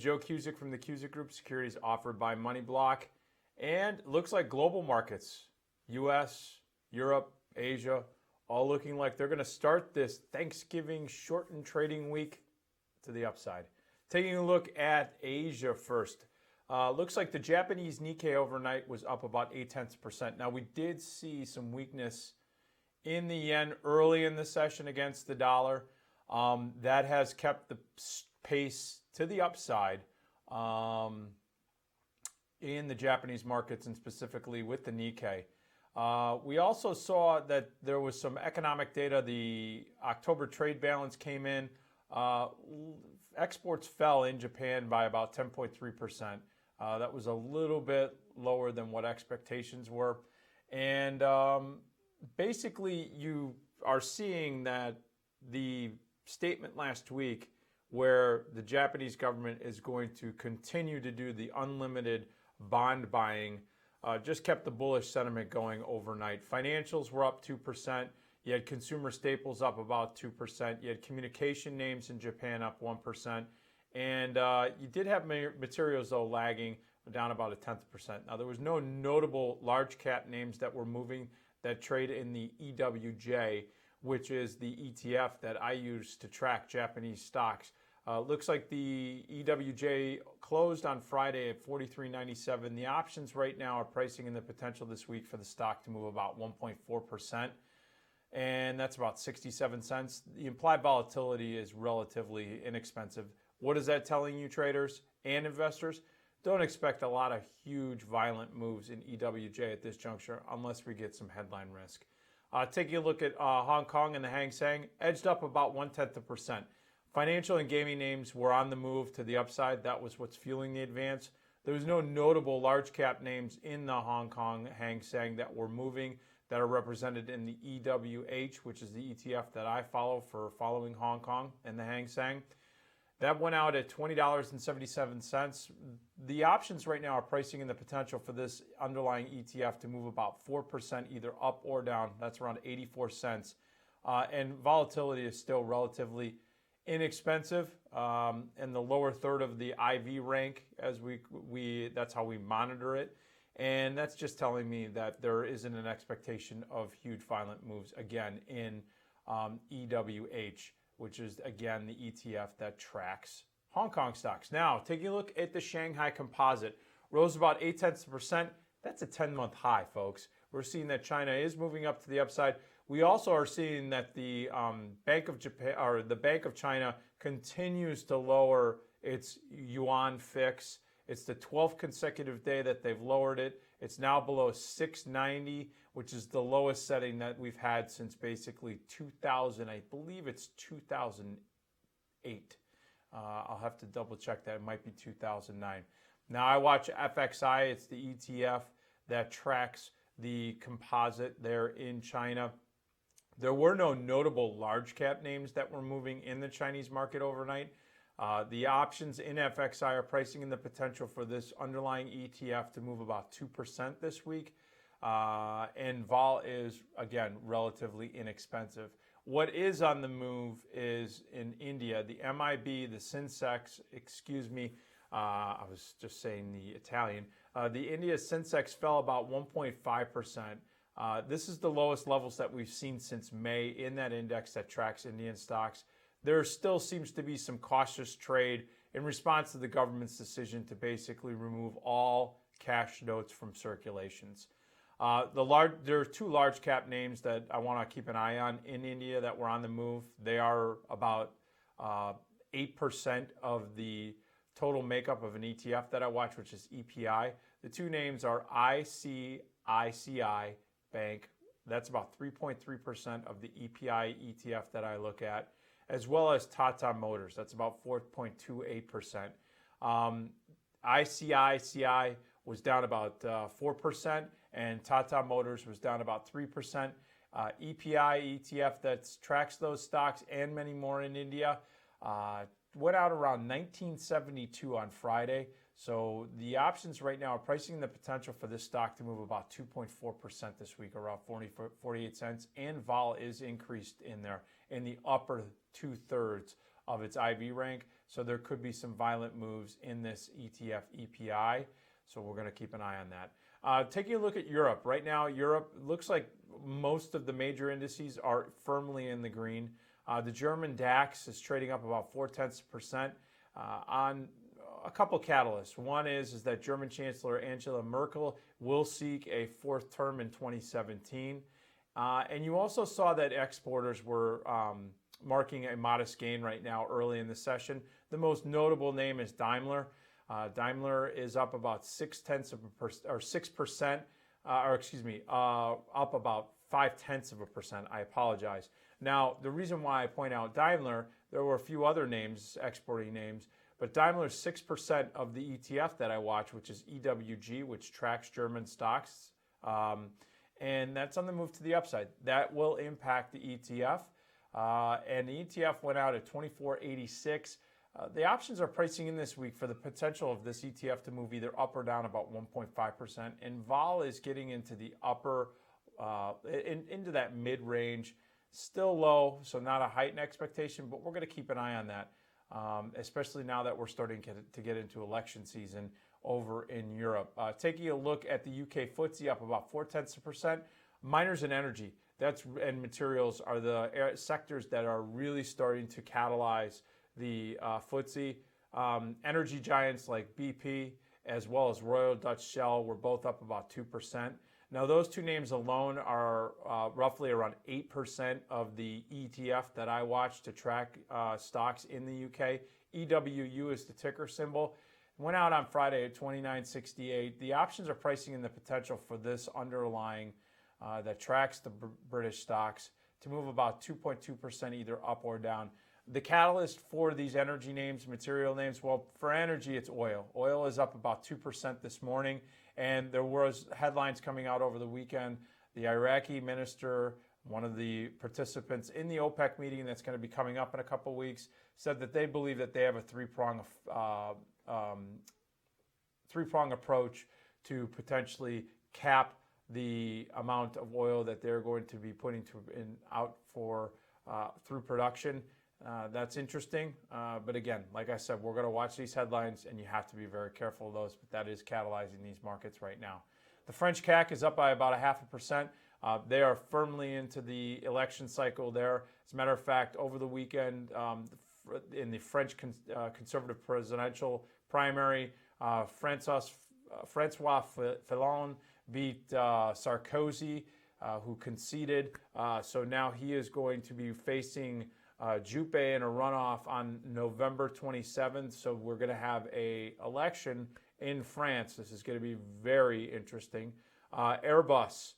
Joe Cusick from the Cusick Group, securities offered by MoneyBlock. And it looks like global markets, U.S., Europe, Asia, all looking like they're going to start this Thanksgiving shortened trading week to the upside. Taking a look at Asia first. Looks like the Japanese Nikkei overnight was up about 0.8%. Now, we did see some weakness in the yen early in the session against the dollar. That has kept the pace to the upside in the Japanese markets and specifically with the Nikkei. We also saw that there was some economic data. The October trade balance came in. Exports fell in Japan by about 10.3%. That was a little bit lower than what expectations were. And basically, you are seeing that the statement last week where the Japanese government is going to continue to do the unlimited bond buying just kept the bullish sentiment going overnight. Financials were up 2%. You had consumer staples up about 2%. You had communication names in Japan up 1%. And you did have materials, though, lagging down about 0.1%. Now, there was no notable large cap names that were moving that trade in the EWJ, which is the ETF that I use to track Japanese stocks. Looks like the EWJ closed on Friday at 43.97. The options right now are pricing in the potential this week for the stock to move about 1.4%, and that's about 67 cents. The implied volatility is relatively inexpensive. What is that telling you, traders and investors? Don't expect a lot of huge violent moves in EWJ at this juncture unless we get some headline risk. Taking a look at Hong Kong and the Hang Seng, edged up about 0.1%. Financial and gaming names were on the move to the upside. That was what's fueling the advance. There was no notable large cap names in the Hong Kong Hang Seng that were moving that are represented in the EWH, which is the ETF that I follow for following Hong Kong and the Hang Seng. That went out at $20.77. The options right now are pricing in the potential for this underlying ETF to move about 4% either up or down. That's around 84 cents. And volatility is still relatively inexpensive in the lower third of the IV rank, as we that's how we monitor it. And that's just telling me that there isn't an expectation of huge violent moves again in EWH, which is, again, the ETF that tracks Hong Kong stocks. Now, taking a look at the Shanghai Composite, rose about 0.8%. That's a 10-month high, folks. We're seeing that China is moving up to the upside. We also are seeing that the Bank of Japan, or the Bank of China, continues to lower its yuan fix. It's the 12th consecutive day that they've lowered it. It's now below 690, which is the lowest setting that we've had since basically 2000. I believe it's 2008. I'll have to double check that. It might be 2009. Now I watch FXI. It's the ETF that tracks the composite there in China. There were no notable large cap names that were moving in the Chinese market overnight. The options in FXI are pricing in the potential for this underlying ETF to move about 2% this week. And vol is, again, relatively inexpensive. What is on the move is in India, the MIB, the Sensex, I was just saying the Italian. The India Sensex fell about 1.5%. This is the lowest levels that we've seen since May in that index that tracks Indian stocks. There still seems to be some cautious trade in response to the government's decision to basically remove all cash notes from circulations. There are two large cap names that I want to keep an eye on in India that were on the move. They are about 8% of the total makeup of an ETF that I watch, which is EPI. The two names are ICICI Bank. That's about 3.3% of the EPI ETF that I look at, as well as Tata Motors. That's about 4.28%. ICICI was down about 4%, and Tata Motors was down about 3%. EPI ETF that tracks those stocks and many more in India went out around 1972 on Friday. So the options right now are pricing the potential for this stock to move about 2.4% this week, around 48 cents. And vol is increased in there in the upper 2/3 of its IV rank. So there could be some violent moves in this ETF EPI. So we're going to keep an eye on that. Taking a look at Europe. Right now, Europe looks like most of the major indices are firmly in the green. The German DAX is trading up about 0.4% on a couple catalysts. One is that German Chancellor Angela Merkel will seek a fourth term in 2017. And you also saw that exporters were marking a modest gain right now early in the session. The most notable name is Daimler. Daimler is up about 6%, up about 0.5%. I apologize. Now, the reason why I point out Daimler, there were a few other names, exporting names, but Daimler is 6% of the ETF that I watch, which is EWG, which tracks German stocks. And that's on the move to the upside. That will impact the ETF. And the ETF went out at 24.86. The options are pricing in this week for the potential of this ETF to move either up or down about 1.5%. And vol is getting into the upper, into that mid-range. Still low, so not a heightened expectation, but we're going to keep an eye on that, especially now that we're starting to get into election season over in Europe. Taking a look at the UK FTSE, up about 0.4%. Miners and energy and materials are the sectors that are really starting to catalyze the FTSE. Energy giants like BP as well as Royal Dutch Shell were both up about 2%. Now, those two names alone are roughly around 8% of the ETF that I watch to track stocks in the UK. EWU is the ticker symbol. Went out on Friday at 29.68. The options are pricing in the potential for this underlying that tracks the British stocks to move about 2.2% either up or down. The catalyst for these energy names, material names, well, for energy, it's oil. Oil is up about 2% this morning, and there was headlines coming out over the weekend. The Iraqi minister, one of the participants in the OPEC meeting that's going to be coming up in a couple weeks, said that they believe that they have a three-prong approach to potentially cap the amount of oil that they're going to be putting out for through production. That's interesting, but again, like I said, we're going to watch these headlines, and you have to be very careful of those. But that is catalyzing these markets right now. The French CAC is up by about 0.5%. They are firmly into the election cycle there. As a matter of fact, over the weekend, in the French conservative presidential primary, Francois Fillon beat Sarkozy, who conceded. So now he is going to be facing Juppé in a runoff on November 27th. So we're going to have an election in France. This is going to be very interesting. Airbus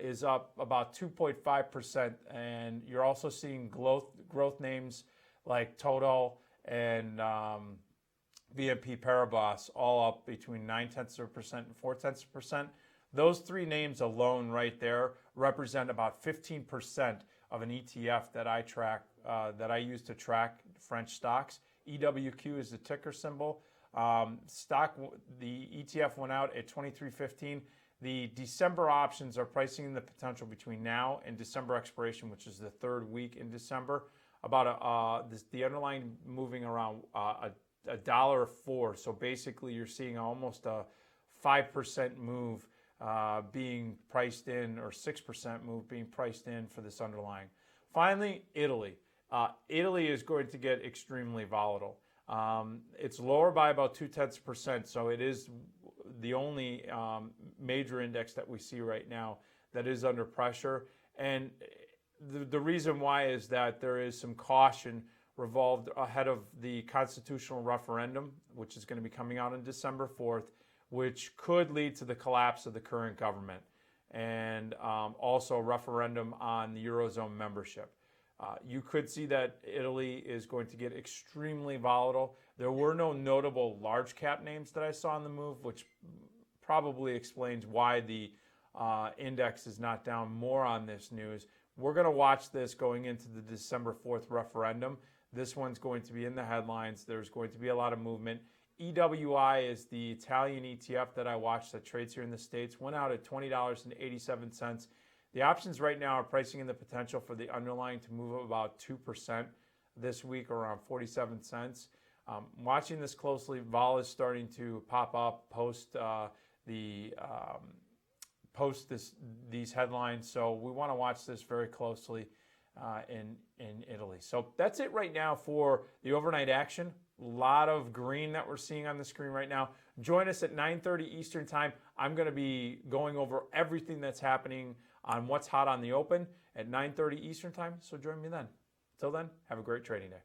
is up about 2.5%, and you're also seeing growth names like Total and BNP Paribas all up between 0.9% and 0.4%. Those three names alone right there represent about 15% of an ETF that I track, that I use to track French stocks. EWQ is the ticker symbol. The ETF went out at 23.15. The December options are pricing in the potential between now and December expiration, which is the third week in December. About the underlying moving around $1.04. So basically, you're seeing almost a 5% move being priced in, or 6% move being priced in for this underlying. Finally, Italy. Italy is going to get extremely volatile. It's lower by about 0.2%, so it is the only major index that we see right now that is under pressure. And the reason why is that there is some caution revolved ahead of the constitutional referendum, which is going to be coming out on December 4th, which could lead to the collapse of the current government, and also a referendum on the Eurozone membership. You could see that Italy is going to get extremely volatile. There were no notable large cap names that I saw on the move, which probably explains why the index is not down more on this news. We're going to watch this going into the December 4th referendum. This one's going to be in the headlines. There's going to be a lot of movement. EWI is the Italian ETF that I watch that trades here in the States. Went out at $20.87. The options right now are pricing in the potential for the underlying to move about 2% this week, around 47 cents. Watching this closely, vol is starting to pop up post these headlines, so we want to watch this very closely in Italy. So that's it right now for the overnight action. A lot of green that we're seeing on the screen right now. Join us at 9:30 Eastern Time. I'm going to be going over everything that's happening on what's hot on the open at 9:30 Eastern Time, so join me then. Till then, have a great trading day.